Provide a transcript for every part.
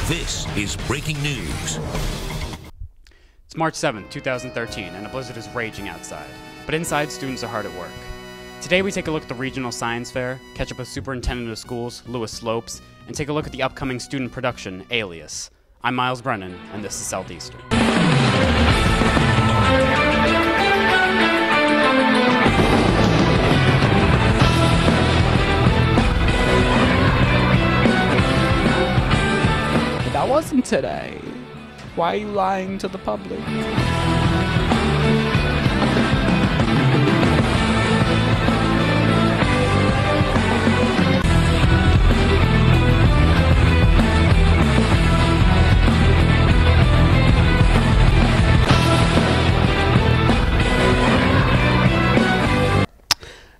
This is breaking news. It's March 7th, 2013, and a blizzard is raging outside. But inside, students are hard at work. Today we take a look at the Regional Science Fair, catch up with Superintendent of Schools, Lewis Slopes, and take a look at the upcoming student production, Alias. I'm Myles Brennan, and this is Southeastern. That wasn't today. Why are you lying to the public?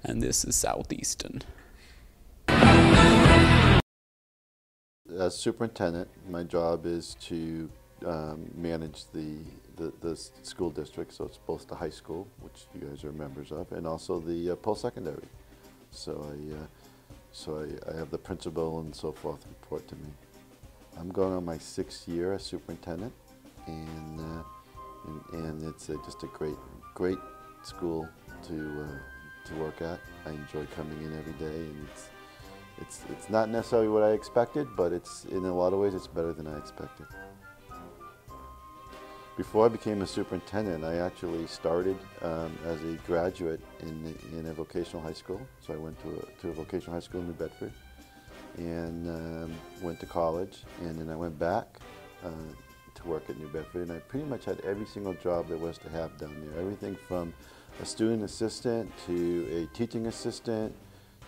And this is Southeastern. As superintendent, my job is to manage the school district, so it's both the high school, which you guys are members of, and also the post-secondary. So I have the principal and so forth report to me. I'm going on my 6th year as superintendent, and it's just a great school to work at. I enjoy coming in every day, and it's not necessarily what I expected, but in a lot of ways it's better than I expected. Before I became a superintendent, I actually started as a graduate in a vocational high school. So I went to a vocational high school in New Bedford and went to college, and then I went back to work at New Bedford, and I pretty much had every single job there was to have down there. Everything from a student assistant to a teaching assistant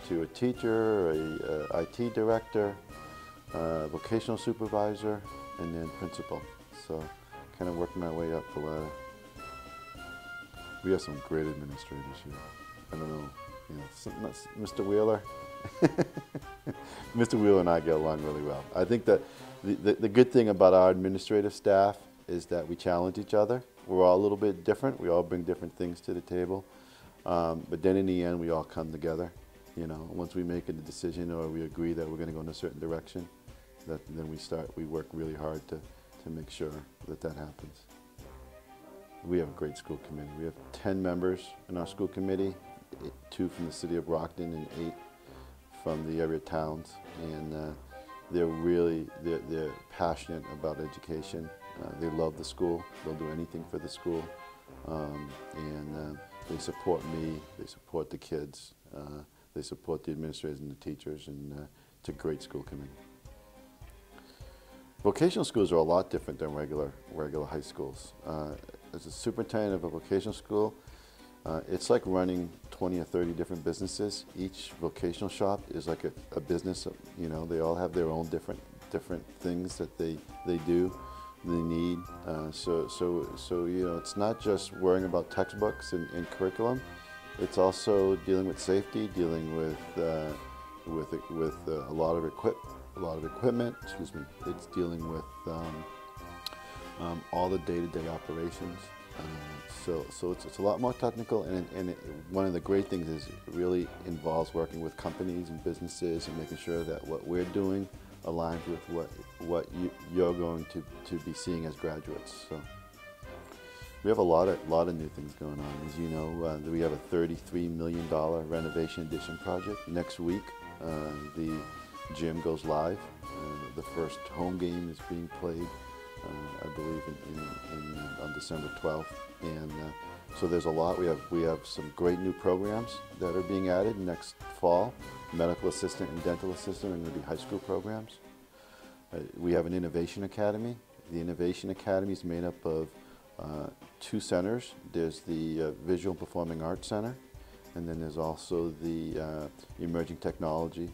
to a teacher, a IT director, vocational supervisor, and then principal. So kind of working my way up the ladder. We have some great administrators here. I don't know, Mr. Wheeler. Mr. Wheeler and I get along really well. I think that the good thing about our administrative staff is that we challenge each other. We're all a little bit different. We all bring different things to the table. But then in the end, we all come together. You know, once we make a decision or we agree that we're going to go in a certain direction, then we work really hard to make sure that happens. We have a great school committee. We have 10 members in our school committee, 2 from the city of Brockton and 8 from the area towns. And they're passionate about education. They love the school. They'll do anything for the school. And they support me, they support the kids, they support the administrators and the teachers, and it's a great school committee. Vocational schools are a lot different than regular high schools. As a superintendent of a vocational school, it's like running 20 or 30 different businesses. Each vocational shop is like a business. You know, they all have their own different things that they do, they need. So you know, it's not just worrying about textbooks and curriculum. It's also dealing with safety, dealing with a lot of equipment. Excuse me. It's dealing with all the day-to-day operations. So it's a lot more technical, and one of the great things is it really involves working with companies and businesses and making sure that what we're doing aligns with what you're going to be seeing as graduates. So we have a lot of new things going on. As you know, we have a $33 million renovation addition project. Next week, the gym goes live. The first home game is being played, I believe, on December 12th. And so there's a lot. We have some great new programs that are being added next fall. Medical assistant and dental assistant are going to be high school programs. We have an innovation academy. The innovation academy is made up of 2 centers. There's the Visual and Performing Arts Center, and then there's also the emerging technology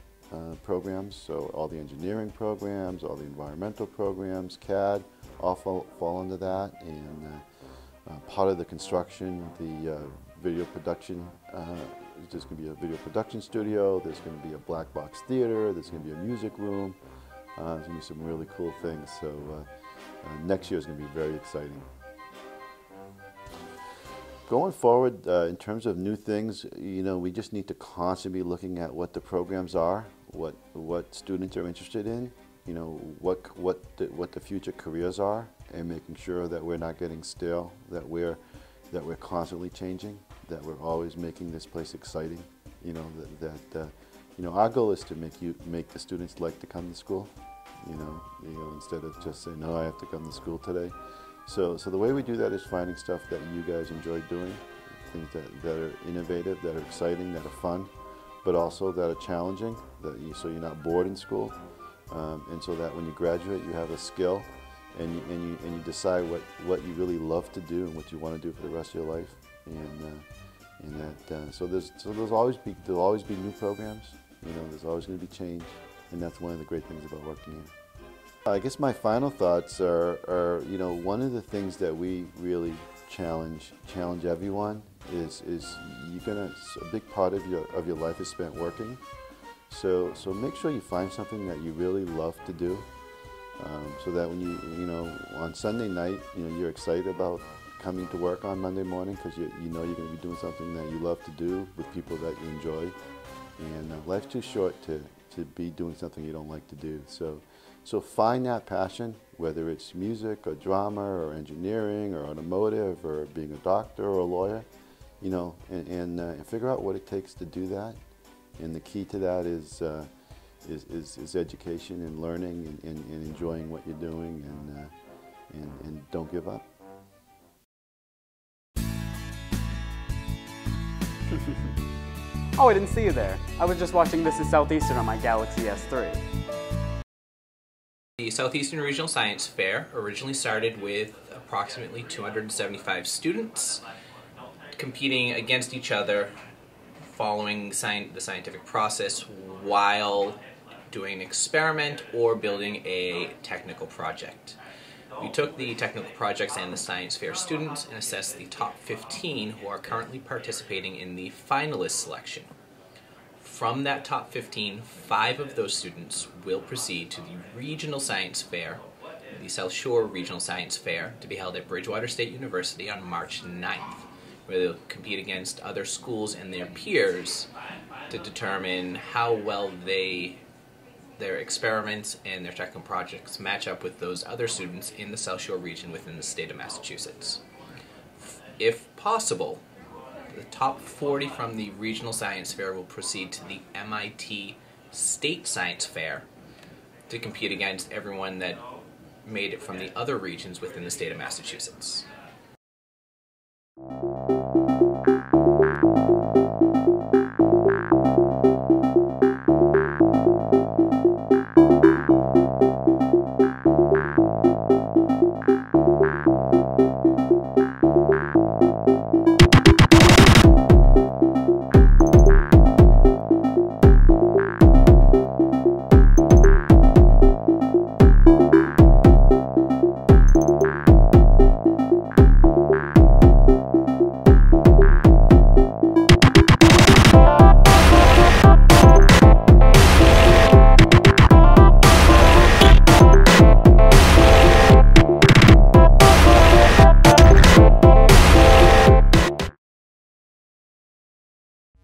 programs. So all the engineering programs, all the environmental programs, CAD, all fall under that. And part of the construction, the video production, there's going to be a video production studio, there's going to be a black box theater, there's going to be a music room, there's going to be some really cool things. So next year is going to be very exciting. Going forward, in terms of new things, you know, we just need to constantly be looking at what the programs are, what students are interested in, you know, what the future careers are, and making sure that we're not getting stale, that we're constantly changing, that we're always making this place exciting. You know, you know, our goal is to make the students like to come to school. You know, instead of just saying, no, I have to come to school today. So the way we do that is finding stuff that you guys enjoy doing, things that are innovative, that are exciting, that are fun, but also that are challenging, so you're not bored in school, and so that when you graduate you have a skill, and you decide what you really love to do and what you want to do for the rest of your life, so there'll always be new programs. You know, there's always going to be change, and that's one of the great things about working here. I guess my final thoughts are, you know, one of the things that we really challenge everyone is a big part of your life is spent working. So make sure you find something that you really love to do, so that when you know, on Sunday night, you know, you're excited about coming to work on Monday morning, because you know you're going to be doing something that you love to do with people that you enjoy. And life's too short to be doing something you don't like to do. So find that passion, whether it's music or drama or engineering or automotive or being a doctor or a lawyer, you know, and figure out what it takes to do that. And the key to that is education and learning and enjoying what you're doing, and don't give up. Oh, I didn't see you there. I was just watching This is Southeastern on my Galaxy S3. The Southeastern Regional Science Fair originally started with approximately 275 students competing against each other, following the scientific process while doing an experiment or building a technical project. We took the technical projects and the science fair students and assessed the top 15 who are currently participating in the finalist selection. From that top 15, 5 of those students will proceed to the Regional Science Fair, the South Shore Regional Science Fair, to be held at Bridgewater State University on March 9th, where they'll compete against other schools and their peers to determine how well their experiments and their technical projects match up with those other students in the South Shore region within the state of Massachusetts. If possible, the top 40 from the Regional Science Fair will proceed to the MIT State Science Fair to compete against everyone that made it from the other regions within the state of Massachusetts.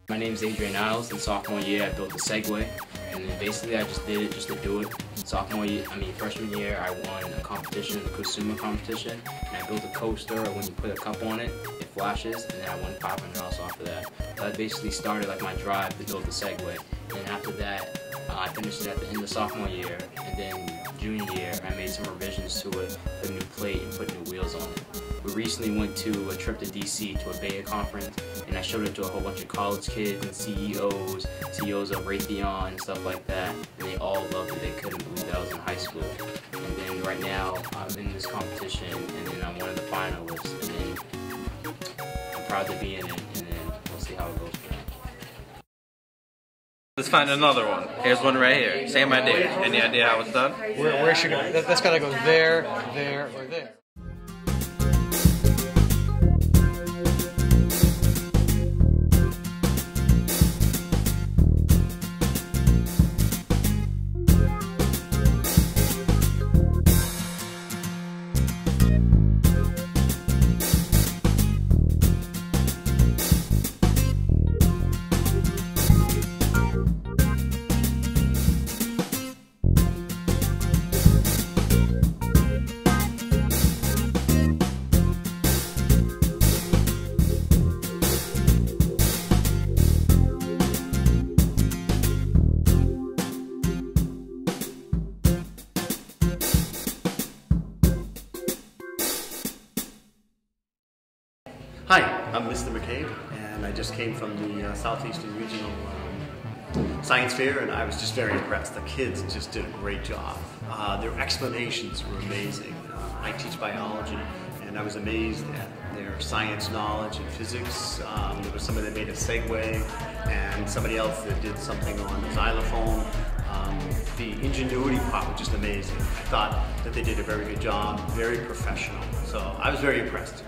My name is Myles. In sophomore year, I built the Segway, and then basically I just did it just to do it. Sophomore year, freshman year, I won a competition, a consumer competition, and I built a coaster. When you put a cup on it, it flashes, and then I won $500 off of that. So that basically started like my drive to build the Segway. And then after that, I finished it at the end of sophomore year, and then junior year, I made some revisions to it, put a new plate and put new wheels on it. We recently went to a trip to DC to a beta conference, and I showed it to a whole bunch of college kids and CEOs of Raytheon and stuff like that, and they all loved it. They couldn't believe that I was in high school. And then right now, I'm in this competition, and then I'm one of the finalists, and then I'm proud to be in it, and then we'll see how it goes from there. Let's find another one. Here's one right here. Same idea. Any idea how it's done? Where should it, that's gotta go there, there, or there. Hi, I'm Mr. McCabe, and I just came from the Southeastern Regional Science Fair, and I was just very impressed. The kids just did a great job. Their explanations were amazing. I teach biology, and I was amazed at their science knowledge and physics. There was somebody that made a Segway, and somebody else that did something on the xylophone. The ingenuity part was just amazing. I thought that they did a very good job, very professional. So I was very impressed.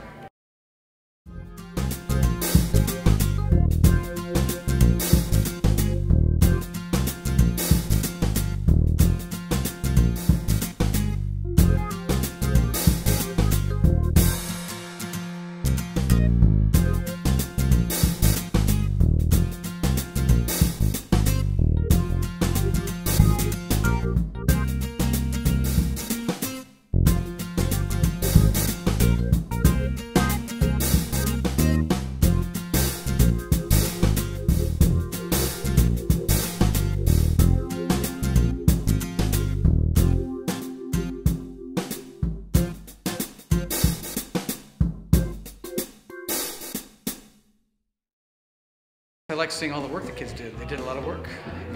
I like seeing all the work the kids did. They did a lot of work.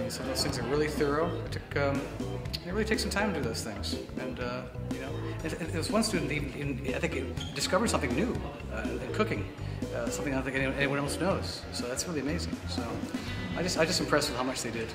Some of those things are really thorough. It really takes some time to do those things. And you know, there was one student I think discovered something new in cooking, something I don't think anyone else knows. So that's really amazing. So I just impressed with how much they did.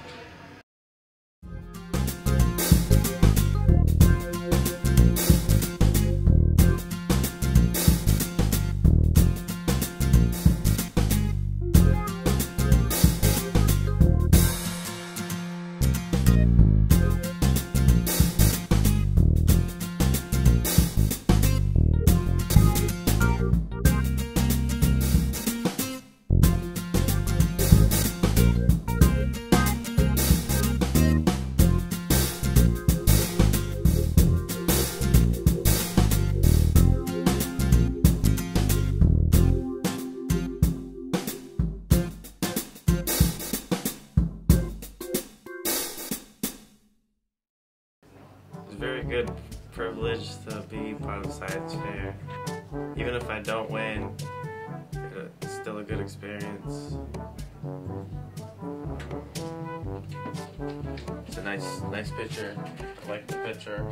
Very good privilege to be part of the science fair. Even if I don't win, it's still a good experience. It's a nice picture. I like the picture.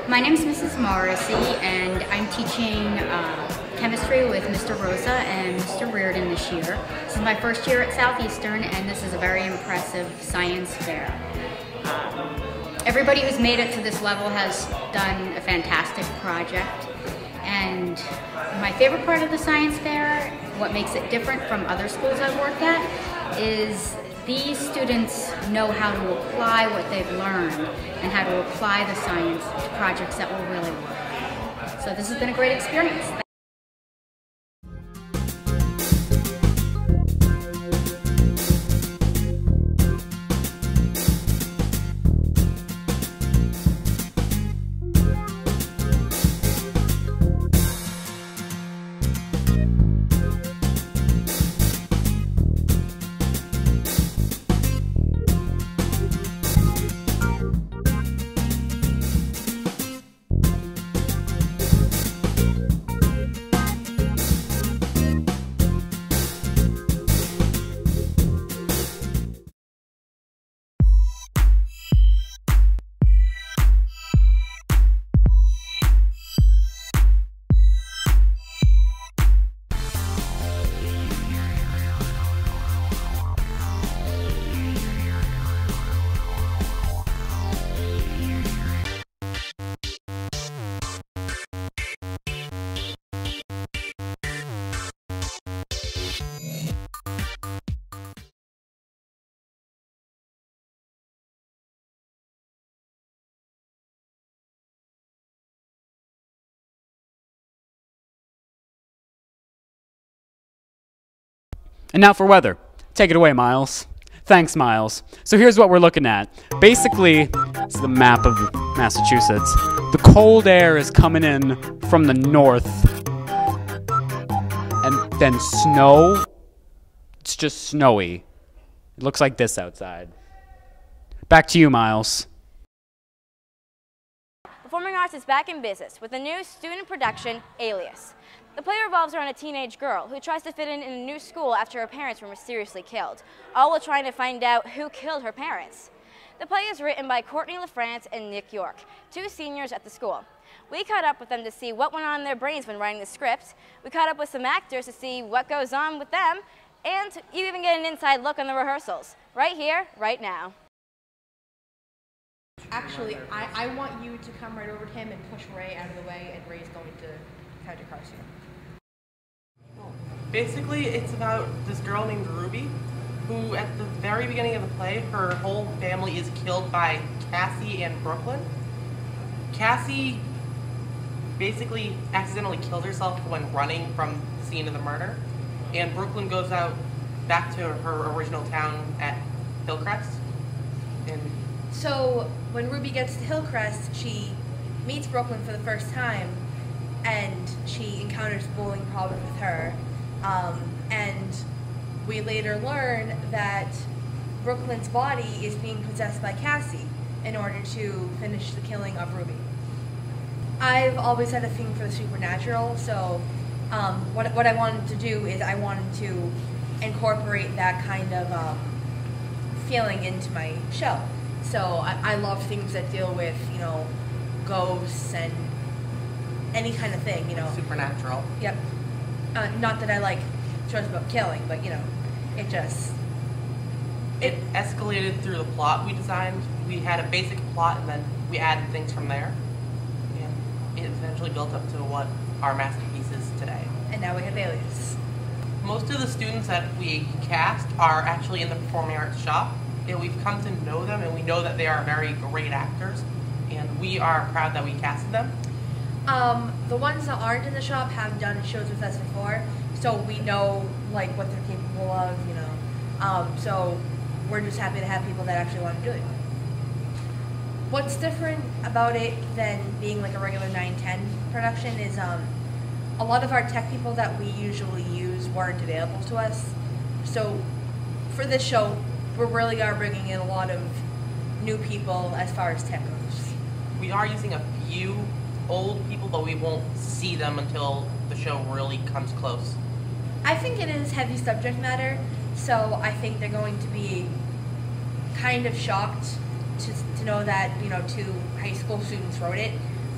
My name is Mrs. Morrissey, and I'm teaching chemistry with Mr. Rosa and Mr. Reardon this year. This is my first year at Southeastern, and this is a very impressive science fair. Everybody who's made it to this level has done a fantastic project, and my favorite part of the science fair, what makes it different from other schools I've worked at, is these students know how to apply what they've learned and how to apply the science to projects that will really work. So this has been a great experience. And now for weather. Take it away, Myles. Thanks, Myles. So here's what we're looking at. Basically, it's the map of Massachusetts. The cold air is coming in from the north. And then snow. It's just snowy. It looks like this outside. Back to you, Myles. Performing Arts is back in business with a new student production, Alias. The play revolves around a teenage girl who tries to fit in a new school after her parents were mysteriously killed, all while trying to find out who killed her parents. The play is written by Courtney LaFrance and Nick York, two seniors at the school. We caught up with them to see what went on in their brains when writing the script. We caught up with some actors to see what goes on with them, and you even get an inside look on the rehearsals, right here, right now. Actually, I want you to come right over to him and push Ray out of the way, and Ray's going to count your cards here. Basically, it's about this girl named Ruby, who at the very beginning of the play, her whole family is killed by Cassie and Brooklyn. Cassie basically accidentally killed herself when running from the scene of the murder, and Brooklyn goes out back to her original town at Hillcrest. And so when Ruby gets to Hillcrest, she meets Brooklyn for the first time, and she encounters a bullying problem with her. And we later learn that Brooklyn's body is being possessed by Cassie in order to finish the killing of Ruby. I've always had a thing for the supernatural, so what I wanted to do is I wanted to incorporate that kind of feeling into my show. So I love things that deal with, you know, ghosts and any kind of thing, you know. Supernatural. Yep. Not that I like shows about killing, but, you know, it just... It escalated through the plot we designed. We had a basic plot, and then we added things from there. And it eventually built up to what our masterpiece is today. And now we have Alias. Most of the students that we cast are actually in the performing arts shop. And we've come to know them, and we know that they are very great actors. And we are proud that we casted them. The ones that aren't in the shop have done shows with us before, so we know, like, what they're capable of, you know. So we're just happy to have people that actually want to do it. What's different about it than being like a regular 9/10 production is a lot of our tech people that we usually use weren't available to us. So for this show, we really are bringing in a lot of new people as far as tech goes. We are using a few old people, but we won't see them until the show really comes close. I think it is heavy subject matter, so I think they're going to be kind of shocked to know that, you know, two high school students wrote it.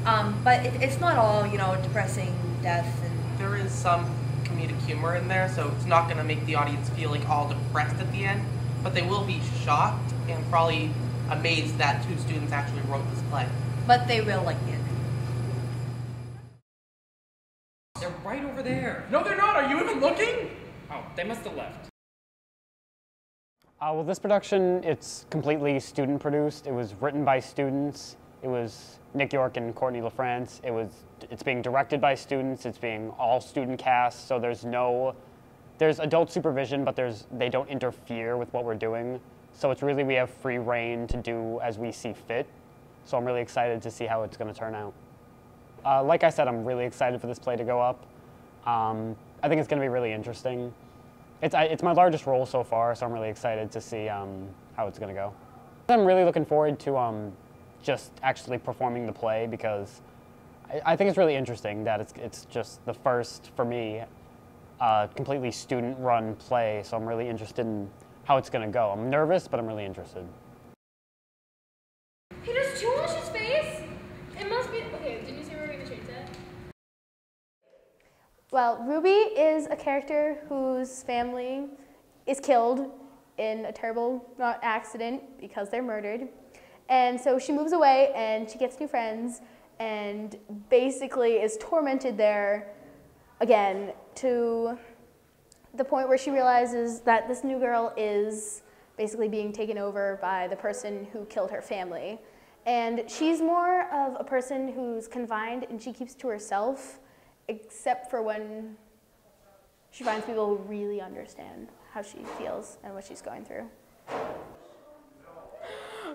But it's not all, you know, depressing death. And there is some comedic humor in there, so it's not going to make the audience feel like all depressed at the end, but they will be shocked and probably amazed that two students actually wrote this play. But they will like the ending. They're right over there. No, they're not. Are you even looking? Oh, they must have left. Well, this production, it's completely student produced. It was written by students. It was Nick York and Courtney LaFrance. It's being directed by students. It's being all student cast. So there's adult supervision, but they don't interfere with what we're doing. So it's really, we have free reign to do as we see fit. So I'm really excited to see how it's going to turn out. Like I said, I'm really excited for this play to go up. I think it's going to be really interesting. It's my largest role so far, so I'm really excited to see how it's going to go. I'm really looking forward to just actually performing the play, because I think it's really interesting that it's just the first, for me, completely student-run play, so I'm really interested in how it's going to go. I'm nervous, but I'm really interested. He does too much his face? It must be... Okay, did you see where we're going to change that? Well, Ruby is a character whose family is killed in a terrible, not accident, because they're murdered. And so she moves away and she gets new friends and basically is tormented there again to the point where she realizes that this new girl is basically being taken over by the person who killed her family. And she's more of a person who's confined and she keeps to herself, except for when She finds people who really understand how she feels and what she's going through.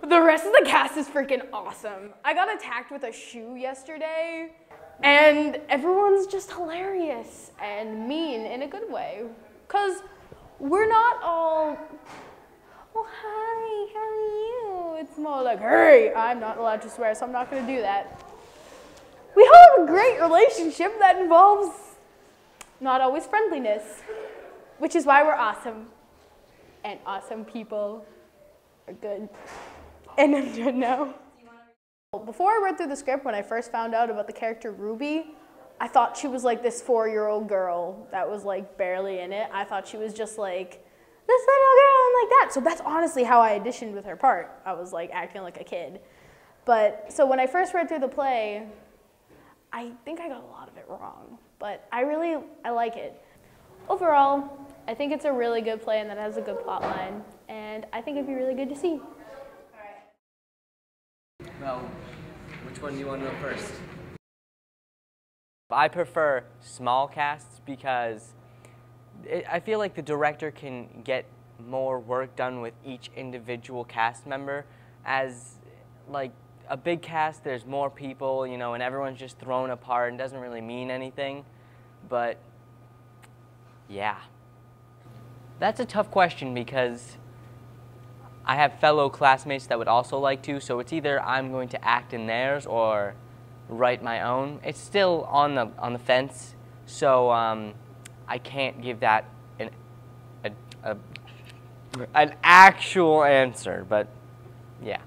The rest of the cast is freaking awesome. I got attacked with a shoe yesterday, and everyone's just hilarious and mean in a good way. Because we're not all, well, hi, how are you? It's more like, hey, I'm not allowed to swear, so I'm not going to do that. We have a great relationship that involves not always friendliness, which is why we're awesome. And awesome people are good. And I'm good now. Before I read through the script, when I first found out about the character Ruby, I thought she was like this 4-year-old girl that was like barely in it. I thought she was just like this little girl and like that. So that's honestly how I auditioned with her part. I was like acting like a kid. But so when I first read through the play, I think I got a lot of it wrong, but I like it. Overall, I think it's a really good play and that it has a good plot line, and I think it'd be really good to see. Well, which one do you want to know first? I prefer small casts because I feel like the director can get more work done with each individual cast member. As like a big cast, there's more people, you know, and everyone's just thrown apart and doesn't really mean anything. But yeah, that's a tough question because I have fellow classmates that would also like to, so it's either I'm going to act in theirs or write my own. It's still on the fence, so I can't give that an actual answer, but yeah.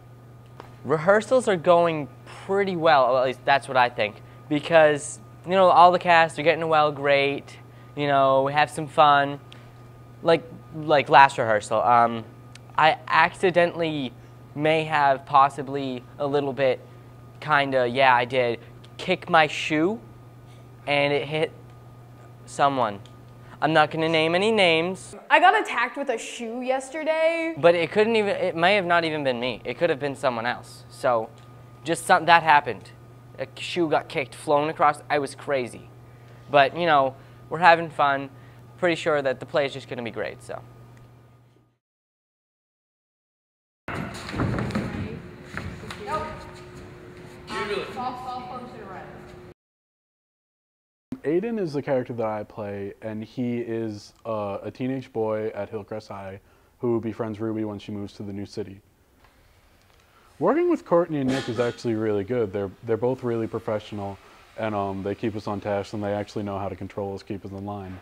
Rehearsals are going pretty well, at least that's what I think, because, you know, all the cast are getting well great, you know, we have some fun. Like last rehearsal, I accidentally may have possibly a little bit yeah, I did kick my shoe and it hit someone. I'm not going to name any names. I got attacked with a shoe yesterday. But it may have not even been me. It could have been someone else. So just that happened. A shoe got kicked, flown across. I was crazy. But, you know, we're having fun. Pretty sure that the play is just going to be great, so. Aiden is the character that I play, and he is a teenage boy at Hillcrest High who befriends Ruby when she moves to the new city. Working with Courtney and Nick is actually really good. They're both really professional, and they keep us on task, and they actually know how to control us, keep us in line.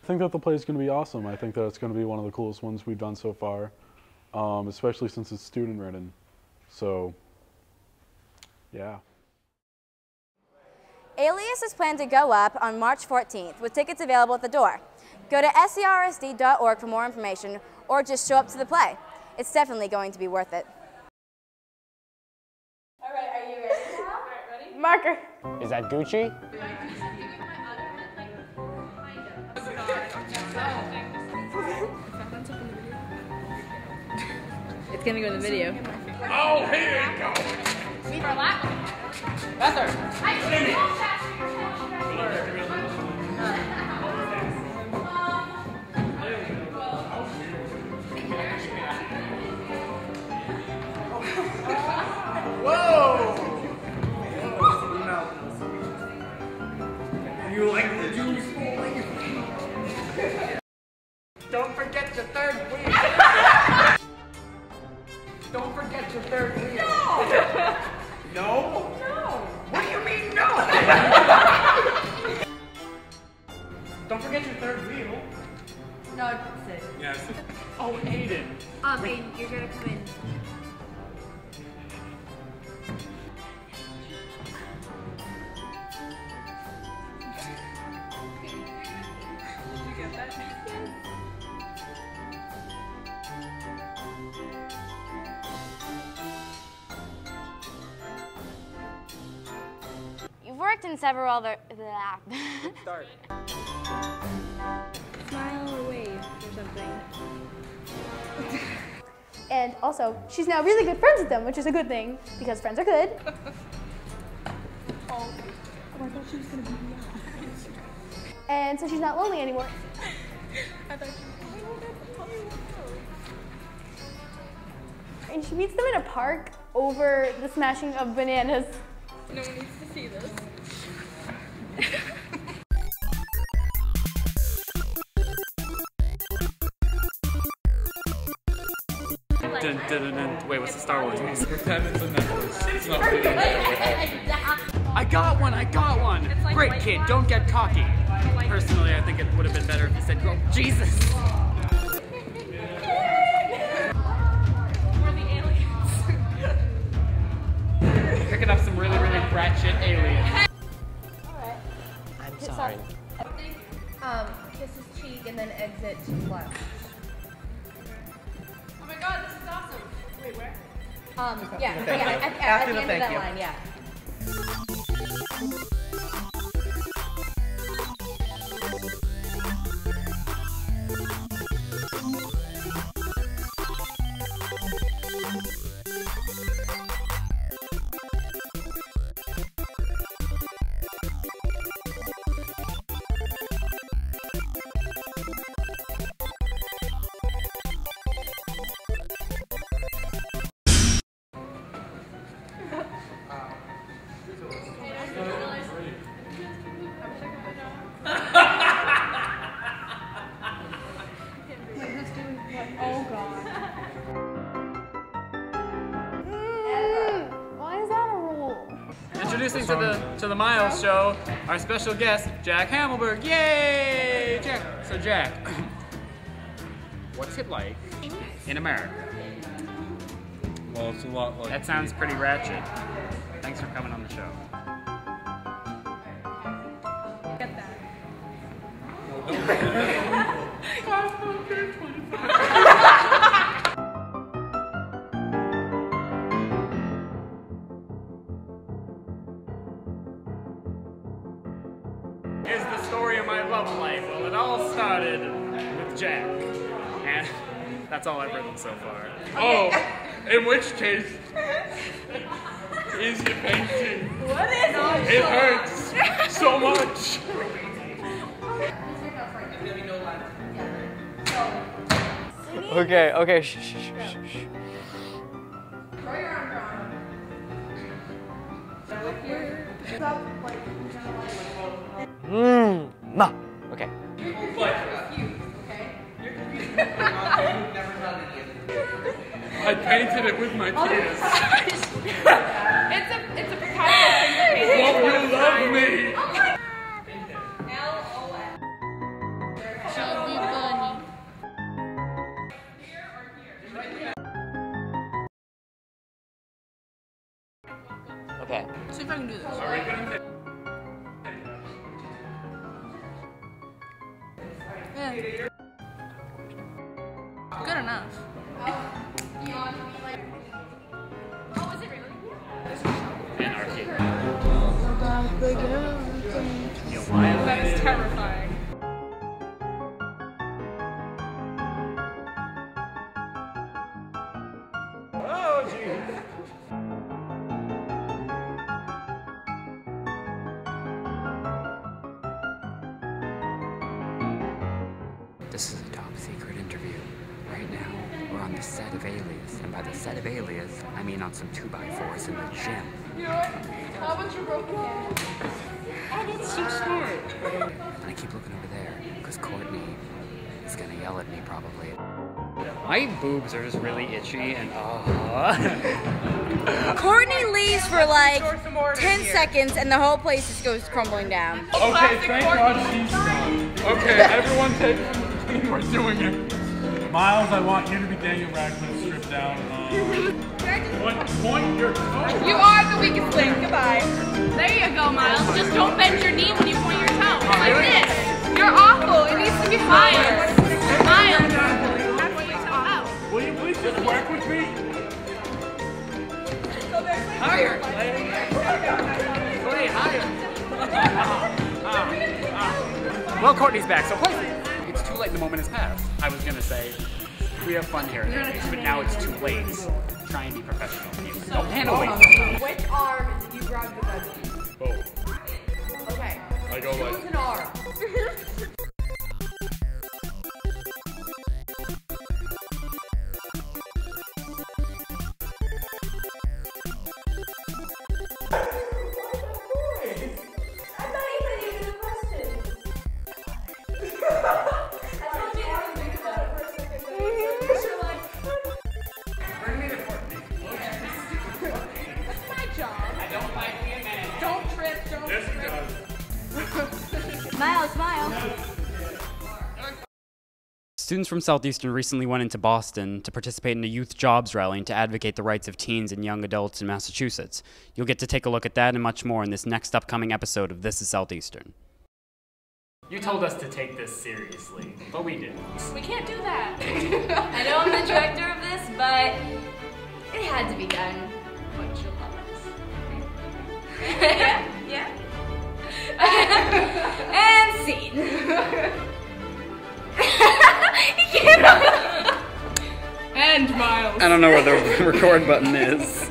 I think that the play is going to be awesome. I think that it's going to be one of the coolest ones we've done so far, especially since it's student-written. So, yeah. Alias is planned to go up on March 14th, with tickets available at the door. Go to sersd.org for more information, or just show up to the play. It's definitely going to be worth it. All right, are you ready now? All right, ready? Marker. Is that Gucci? It's gonna go in the video. Oh, here you go. Whoa! You like the juice, boy? Don't forget your third wheel. Don't forget your third wheel. No! No? No. What do you mean no? Don't forget your third wheel. No, I said. Yes. Oh, Aiden. Aiden, you're gonna come in. You've worked in several other... Start. Smile or wave or something. And also, she's now really good friends with them, which is a good thing, because friends are good. Oh, I thought she was gonna be me. And so she's not lonely anymore. and she meets them in a park over the smashing of bananas. No one needs to see this. Dun, dun, dun, dun. Wait, what's the Star Wars music? Pretend it's a necklace. It's not really I got one! I got one! Like Great kid, don't get cocky. Personally, I think it would have been better if you said, "Oh, Jesus!" We're the aliens. Picking up some really, really ratchet aliens. I'm sorry. Kiss his cheek and then exit left. Oh my god, this is awesome. Wait, where? Yeah, Thank you. at After the the end of thank that you. line, yeah. Oh god. Why is that a rule? Introducing to the Myles show, our special guest, Jack Hamelberg. Yay! Jack. So Jack, what's it like in America? Well, it's a lot like... That sounds pretty ratchet. Thanks for coming on the show. Get that. Is the story of my love life. Well, it all started with Jack. And that's all I've written so far. Oh, in which case, is your painting. What is it? It hurts so much. Okay, shh. Throw your arm around him. Ma. Okay. I painted it with my tears. It's a Picasso thing. Won't you love me? Shelby Bunny. Okay. See if I can do this. Yeah. Good enough. Oh, is it really? Anarchy. That is terrifying. Oh, jeez. This is a top secret interview. Right now, we're on the set of Alias. And by the set of Alias, I mean on some 2x4s in the gym. How about your broken hand? And it's so smart. And I keep looking over there, because Courtney is gonna yell at me probably. My boobs are just really itchy and Courtney leaves for like 10 seconds and the whole place just goes crumbling down. Okay, thank God she's gone. Okay, everyone take it. We're doing it. Myles, I want you to be Daniel Radcliffe stripped down. Point your toe. You are the weakest link. Goodbye. There you go, Myles. Just don't bend your knee when you point your toe. Like this. You're awful. It needs to be higher. Myles. Point your toe out. Will you please just work with me? higher, Clay. Clay, higher. Well, Courtney's back, so play. It's too late. The moment has passed. I was gonna say we have fun here at Alias, but now it's too late. Try and be professional. Don't hand away. Which arm did you grab the gun with? Both. Okay. I go like. Choose an arm. Students from Southeastern recently went into Boston to participate in a youth jobs rally and to advocate the rights of teens and young adults in Massachusetts. You'll get to take a look at that and much more in this next upcoming episode of This is Southeastern. You told us to take this seriously, but we didn't. We can't do that. I know I'm the director of this, but it had to be done. But you'll love us. Yeah? And scene. And Myles. I don't know where the record button is.